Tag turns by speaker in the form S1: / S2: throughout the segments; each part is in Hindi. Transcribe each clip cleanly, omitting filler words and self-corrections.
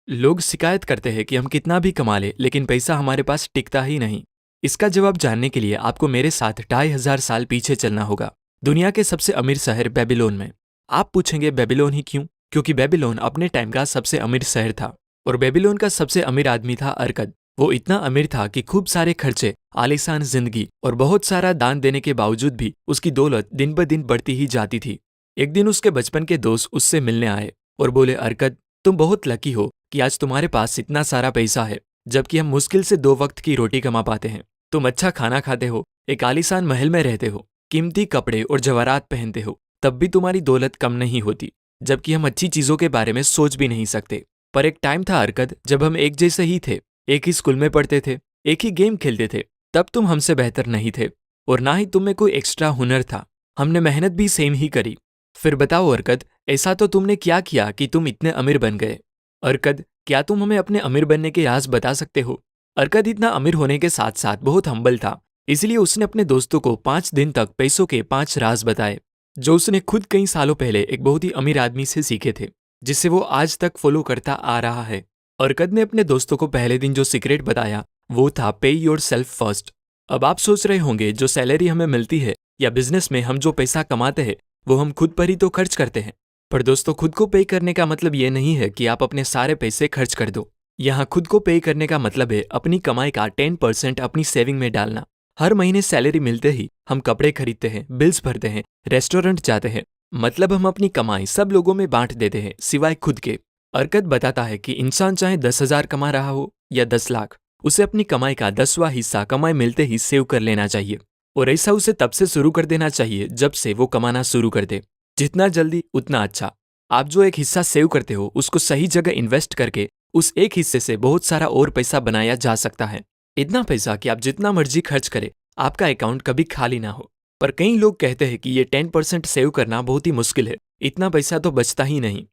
S1: लोग शिकायत करते हैं कि हम कितना भी कमा लें लेकिन पैसा हमारे पास टिकता ही नहीं। इसका जवाब जानने के लिए आपको मेरे साथ 2500 साल पीछे चलना होगा, दुनिया के सबसे अमीर शहर बेबीलोन में। आप पूछेंगे बेबीलोन ही क्यों? क्योंकि बेबीलोन अपने टाइम का सबसे अमीर शहर था और बेबीलोन का सबसे अमीर आदमी था अरकद। वो इतना अमीर था कि खूब सारे खर्चे, आलीशान जिंदगी और बहुत सारा दान देने के बावजूद भी उसकी दौलत दिन ब दिन बढ़ती ही जाती थी। एक दिन उसके बचपन के दोस्त उससे मिलने आए और बोले, अरकद, तुम बहुत लकी हो कि आज तुम्हारे पास इतना सारा पैसा है, जबकि हम मुश्किल से 2 वक्त की रोटी कमा पाते हैं। तुम अच्छा खाना खाते हो, एक आलीशान महल में रहते हो, कीमती कपड़े और जवाहरात पहनते हो, तब भी तुम्हारी दौलत कम नहीं होती, जबकि हम अच्छी चीजों के बारे में सोच भी नहीं सकते। पर एक टाइम था अरकद जब हम एक जैसे ही थे, एक ही स्कूल में पढ़ते थे, एक ही गेम खेलते थे। तब तुम हमसे बेहतर नहीं थे और ना ही तुम में कोई एक्स्ट्रा हुनर था। हमने मेहनत भी सेम ही करी। फिर बताओ अरकद, ऐसा तो तुमने क्या किया कि तुम इतने अमीर बन गए? अरकद, क्या तुम हमें अपने अमीर बनने के राज बता सकते हो? अरकद इतना अमीर होने के साथ साथ बहुत हम्बल था, इसलिए उसने अपने दोस्तों को 5 दिन तक पैसों के 5 राज बताए, जो उसने खुद कई सालों पहले एक बहुत ही अमीर आदमी से सीखे थे, जिसे वो आज तक फॉलो करता आ रहा है। अरकद ने अपने दोस्तों को पहले दिन जो सीक्रेट बताया वो था पे योर सेल्फ फर्स्ट। अब आप सोच रहे होंगे, जो सैलरी हमें मिलती है या बिजनेस में हम जो पैसा कमाते हैं वो हम खुद पर ही तो खर्च करते हैं। पर दोस्तों, खुद को पे करने का मतलब ये नहीं है कि आप अपने सारे पैसे खर्च कर दो। यहाँ खुद को पे करने का मतलब है अपनी कमाई का 10% अपनी सेविंग में डालना। हर महीने सैलरी मिलते ही हम कपड़े खरीदते हैं, बिल्स भरते हैं, रेस्टोरेंट जाते हैं, मतलब हम अपनी कमाई सब लोगों में बांट देते हैं सिवाय खुद के। अरकद बताता है कि इंसान चाहे 10,000 कमा रहा हो या 10 लाख, उसे अपनी कमाई का 10वां हिस्सा कमाई मिलते ही सेव कर लेना चाहिए। और ऐसा उसे तब से शुरू कर देना चाहिए जब से वो कमाना शुरू कर दे। जितना जल्दी उतना अच्छा। आप जो एक हिस्सा सेव करते हो उसको सही जगह इन्वेस्ट करके उस एक हिस्से से बहुत सारा और पैसा बनाया जा सकता है। इतना पैसा कि आप जितना मर्जी खर्च करें, आपका अकाउंट कभी खाली ना हो। पर कई लोग कहते हैं कि ये 10% सेव करना बहुत ही मुश्किल है, इतना पैसा तो बचता ही नहीं।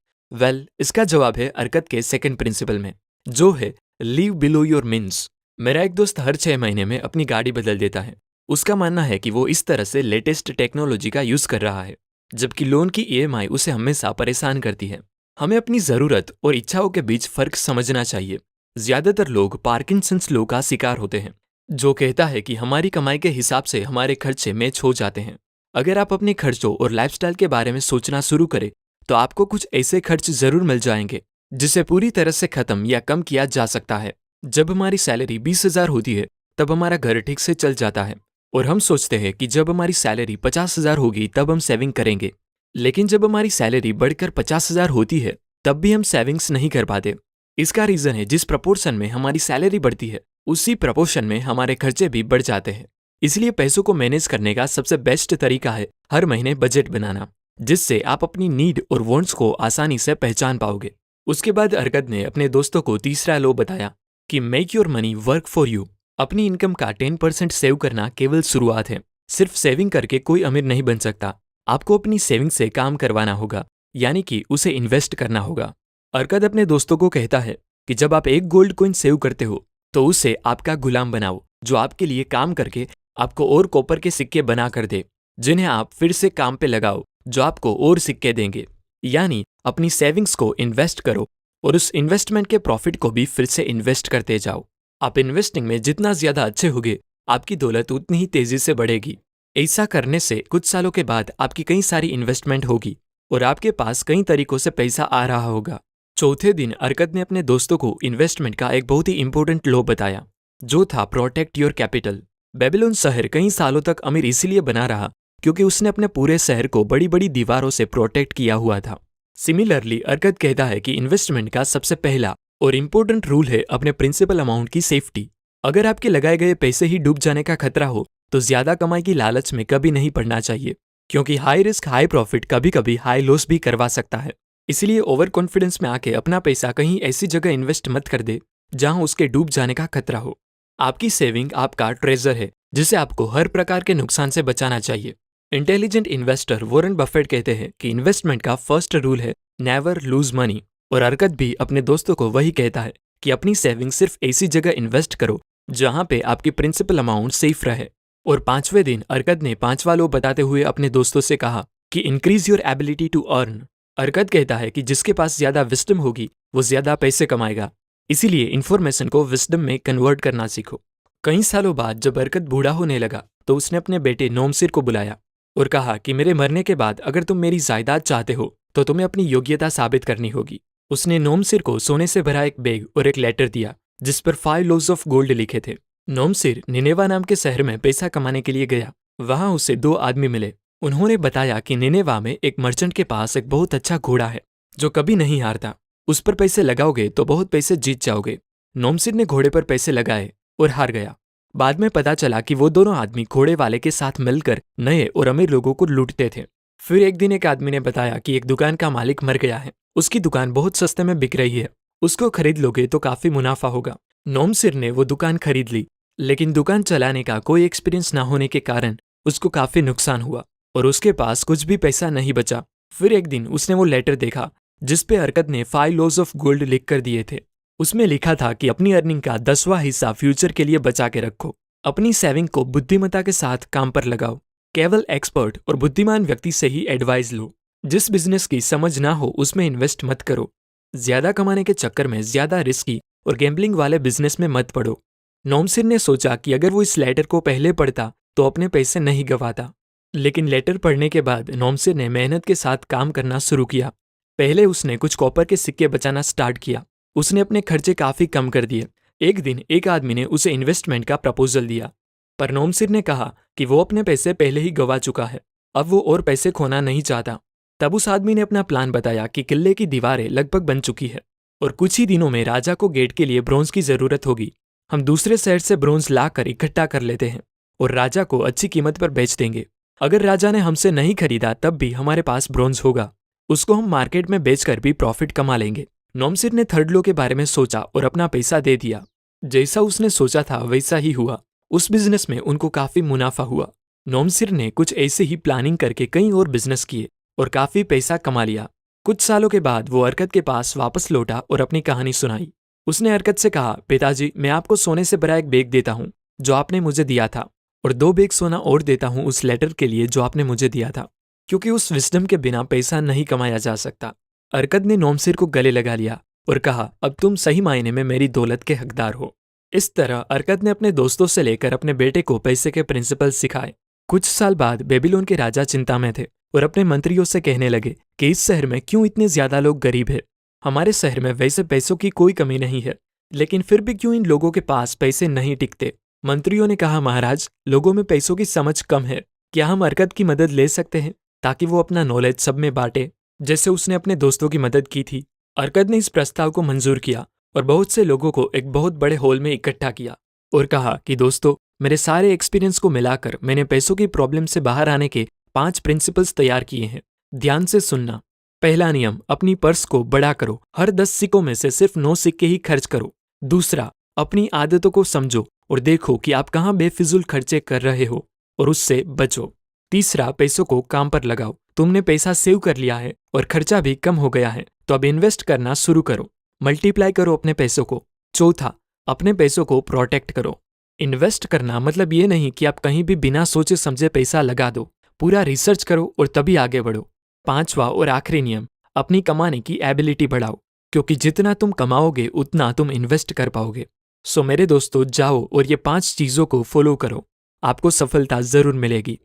S1: इसका जवाब है अरकद के सेकंड प्रिंसिपल में, जो है लीव बिलो योर मीन्स। मेरा एक दोस्त हर 6 महीने में अपनी गाड़ी बदल देता है। उसका मानना है कि वो इस तरह से लेटेस्ट टेक्नोलॉजी का यूज कर रहा है, जबकि लोन की ईएमआई उसे हमेशा परेशान करती है। हमें अपनी जरूरत और इच्छाओं के बीच फर्क समझना चाहिए। ज्यादातर लोग पार्किंसंस लॉ का शिकार होते हैं, जो कहता है कि हमारी कमाई के हिसाब से हमारे खर्चे मैच हो जाते हैं। अगर आप अपने खर्चों और लाइफस्टाइल के बारे में सोचना शुरू करें तो आपको कुछ ऐसे खर्च जरूर मिल जाएंगे जिसे पूरी तरह से खत्म या कम किया जा सकता है। जब हमारी सैलरी 20,000 होती है तब हमारा घर ठीक से चल जाता है और हम सोचते हैं कि जब हमारी सैलरी 50,000 होगी तब हम सेविंग करेंगे। लेकिन जब हमारी सैलरी बढ़कर 50,000 होती है तब भी हम सेविंग्स नहीं कर पाते। इसका रीजन है, जिस प्रपोर्शन में हमारी सैलरी बढ़ती है उसी प्रपोर्शन में हमारे खर्चे भी बढ़ जाते हैं। इसलिए पैसों को मैनेज करने का सबसे बेस्ट तरीका है हर महीने बजट बनाना, जिससे आप अपनी नीड और वांट्स को आसानी से पहचान पाओगे। उसके बाद अरकद ने अपने दोस्तों को तीसरा लॉ बताया कि make your money work for you. अपनी इनकम का 10% सेव करना केवल शुरुआत है। सिर्फ सेविंग करके कोई अमीर नहीं बन सकता। आपको अपनी सेविंग से काम करवाना होगा, यानी कि उसे इन्वेस्ट करना होगा। अरकद अपने दोस्तों को कहता है कि जब आप एक गोल्ड कॉइन सेव करते हो तो उसे आपका गुलाम बनाओ, जो आपके लिए काम करके आपको और कॉपर के सिक्के बना कर दे, जिन्हें आप फिर से काम पे लगाओ, जो आपको और सिक्के देंगे। यानी अपनी सेविंग्स को इन्वेस्ट करो और उस इन्वेस्टमेंट के प्रॉफिट को भी फिर से इन्वेस्ट करते जाओ। आप इन्वेस्टिंग में जितना ज्यादा अच्छे होगे, आपकी दौलत उतनी ही तेजी से बढ़ेगी। ऐसा करने से कुछ सालों के बाद आपकी कई सारी इन्वेस्टमेंट होगी और आपके पास कई तरीकों से पैसा आ रहा होगा। चौथे दिन अरकद ने अपने दोस्तों को इन्वेस्टमेंट का एक बहुत ही इंपॉर्टेंट लॉ बताया, जो था प्रोटेक्ट योर कैपिटल। बेबीलोन शहर कई सालों तक अमीर इसलिए बना रहा क्योंकि उसने अपने पूरे शहर को बड़ी बड़ी दीवारों से प्रोटेक्ट किया हुआ था। सिमिलरली अरकद कहता है कि इन्वेस्टमेंट का सबसे पहला और इम्पोर्टेंट रूल है अपने प्रिंसिपल अमाउंट की सेफ्टी। अगर आपके लगाए गए पैसे ही डूब जाने का खतरा हो तो ज्यादा कमाई की लालच में कभी नहीं पड़ना चाहिए, क्योंकि हाई रिस्क हाई प्रॉफिट कभी कभी हाई लॉस भी करवा सकता है। इसलिए ओवर कॉन्फिडेंस में आके अपना पैसा कहीं ऐसी जगह इन्वेस्ट मत कर दे जहां उसके डूब जाने का खतरा हो। आपकी सेविंग आपका ट्रेजर है, जिसे आपको हर प्रकार के नुकसान से बचाना चाहिए। इंटेलिजेंट इन्वेस्टर वॉरेन बफेट कहते हैं कि इन्वेस्टमेंट का फर्स्ट रूल है नेवर लूज मनी, और अरकद भी अपने दोस्तों को वही कहता है कि अपनी सेविंग सिर्फ ऐसी जगह इन्वेस्ट करो जहां पे आपकी प्रिंसिपल अमाउंट सेफ रहे। और 5वें दिन अरकद ने 5वां लॉ बताते हुए अपने दोस्तों से कहा कि increase your ability to earn. अरकत कहता है कि जिसके पास ज्यादा विस्डम होगी वो ज्यादा पैसे कमाएगा, इसीलिए इन्फॉर्मेशन को विस्डम में कन्वर्ट करना सीखो। कई सालों बाद जब अरकत बूढ़ा होने लगा तो उसने अपने बेटे नोमसिर को बुलाया और कहा कि मेरे मरने के बाद अगर तुम मेरी जायदाद चाहते हो तो तुम्हें अपनी योग्यता साबित करनी होगी। उसने नोमसिर को सोने से भरा एक बैग और एक लेटर दिया जिस पर 5 लोव्स ऑफ गोल्ड लिखे थे। नोमसिर निनेवा नाम के शहर में पैसा कमाने के लिए गया। वहां उसे 2 आदमी मिले। उन्होंने बताया कि निनेवा में एक मर्चेंट के पास एक बहुत अच्छा घोड़ा है जो कभी नहीं हारता। उस पर पैसे लगाओगे तो बहुत पैसे जीत जाओगे। नोमसिर ने घोड़े पर पैसे लगाए और हार गया। बाद में पता चला कि वो दोनों आदमी घोड़े वाले के साथ मिलकर नए और अमीर लोगों को लूटते थे। फिर एक दिन एक आदमी ने बताया कि एक दुकान का मालिक मर गया है, उसकी दुकान बहुत सस्ते में बिक रही है, उसको खरीद लोगे तो काफी मुनाफा होगा। नोमसिर ने वो दुकान खरीद ली, लेकिन दुकान चलाने का कोई एक्सपीरियंस ना होने के कारण उसको काफी नुकसान हुआ और उसके पास कुछ भी पैसा नहीं बचा। फिर एक दिन उसने वो लेटर देखा जिस पे अरकत ने 5 लोव्स ऑफ गोल्ड लिख कर दिए थे। उसमें लिखा था कि अपनी अर्निंग का 10वां हिस्सा फ्यूचर के लिए बचा के रखो, अपनी सेविंग को बुद्धिमत्ता के साथ काम पर लगाओ, केवल एक्सपर्ट और बुद्धिमान व्यक्ति से ही एडवाइस लो, जिस बिजनेस की समझ ना हो उसमें इन्वेस्ट मत करो, ज्यादा कमाने के चक्कर में ज्यादा रिस्की और गैम्बलिंग वाले बिजनेस में मत पड़ो। नोमसिर ने सोचा कि अगर वो इस लेटर को पहले पढ़ता तो अपने पैसे नहीं गंवाता, लेकिन लेटर पढ़ने के बाद नोमसिर ने मेहनत के साथ काम करना शुरू किया। पहले उसने कुछ कॉपर के सिक्के बचाना स्टार्ट किया। उसने अपने खर्चे काफी कम कर दिए। एक दिन एक आदमी ने उसे इन्वेस्टमेंट का प्रपोजल दिया, पर नोमसिर ने कहा कि वो अपने पैसे पहले ही गंवा चुका है, अब वो और पैसे खोना नहीं चाहता। तब उस आदमी ने अपना प्लान बताया कि किले की दीवारें लगभग बन चुकी है और कुछ ही दिनों में राजा को गेट के लिए ब्रोंज की जरूरत होगी। हम दूसरे शहर से ब्रोंज लाकर इकट्ठा कर लेते हैं और राजा को अच्छी कीमत पर बेच देंगे। अगर राजा ने हमसे नहीं खरीदा तब भी हमारे पास ब्रोंज होगा, उसको हम मार्केट में बेचकर भी प्रॉफिट कमा लेंगे। नोमसिर ने थर्ड लो के बारे में सोचा और अपना पैसा दे दिया। जैसा उसने सोचा था वैसा ही हुआ। उस बिजनेस में उनको काफी मुनाफा हुआ। नोमसिर ने कुछ ऐसे ही प्लानिंग करके कई और बिजनेस किए और काफी पैसा कमा लिया। कुछ सालों के बाद वो अरकत के पास वापस लौटा और अपनी कहानी सुनाई। उसने अरकत से कहा, पिताजी मैं आपको सोने से भरा एक बैग देता हूँ जो आपने मुझे दिया था और 2 बैग सोना और देता हूँ उस लेटर के लिए जो आपने मुझे दिया था, क्योंकि उस विजडम के बिना पैसा नहीं कमाया जा सकता। अरकत ने नोमसिर को गले लगा लिया और कहा, अब तुम सही मायने में मेरी दौलत के हकदार हो। इस तरह अरकत ने अपने दोस्तों से लेकर अपने बेटे को पैसे के प्रिंसिपल सिखाए। कुछ साल बाद बेबीलोन के राजा चिंता में थे और अपने मंत्रियों से कहने लगे कि इस शहर में क्यों इतने ज्यादा लोग गरीब हैं। हमारे शहर में वैसे पैसों की कोई कमी नहीं है, लेकिन फिर भी क्यों इन लोगों के पास पैसे नहीं टिकते। मंत्रियों ने कहा, महाराज लोगों में पैसों की समझ कम है, क्या हम अरकत की मदद ले सकते हैं ताकि वो अपना नॉलेज सब में बांटे जैसे उसने अपने दोस्तों की मदद की थी। अरकत ने इस प्रस्ताव को मंजूर किया और बहुत से लोगों को एक बहुत बड़े हॉल में इकट्ठा किया और कहा कि दोस्तों, मेरे सारे एक्सपीरियंस को मिलाकर मैंने पैसों की प्रॉब्लम से बाहर आने के 5 प्रिंसिपल्स तैयार किए हैं। ध्यान से सुनना। पहला नियम, अपनी पर्स को बड़ा करो, हर 10 सिक्कों में से सिर्फ 9 सिक्के ही खर्च करो। दूसरा, अपनी आदतों को समझो और देखो कि आप कहाँ बेफिजूल खर्चे कर रहे हो और उससे बचो। तीसरा, पैसों को काम पर लगाओ। तुमने पैसा सेव कर लिया है और खर्चा भी कम हो गया है तो अब इन्वेस्ट करना शुरू करो, मल्टीप्लाई करो अपने पैसों को। चौथा, अपने पैसों को प्रोटेक्ट करो। इन्वेस्ट करना मतलब ये नहीं कि आप कहीं भी बिना सोचे समझे पैसा लगा दो, पूरा रिसर्च करो और तभी आगे बढ़ो। पांचवा और आखिरी नियम, अपनी कमाने की एबिलिटी बढ़ाओ, क्योंकि जितना तुम कमाओगे उतना तुम इन्वेस्ट कर पाओगे। सो मेरे दोस्तों, जाओ और ये 5 चीजों को फॉलो करो, आपको सफलता जरूर मिलेगी।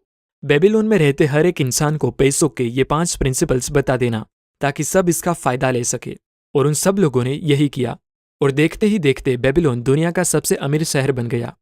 S1: बेबीलोन में रहते हर एक इंसान को पैसों के ये 5 प्रिंसिपल्स बता देना ताकि सब इसका फायदा ले सके। और उन सब लोगों ने यही किया और देखते ही देखते बेबीलोन दुनिया का सबसे अमीर शहर बन गया।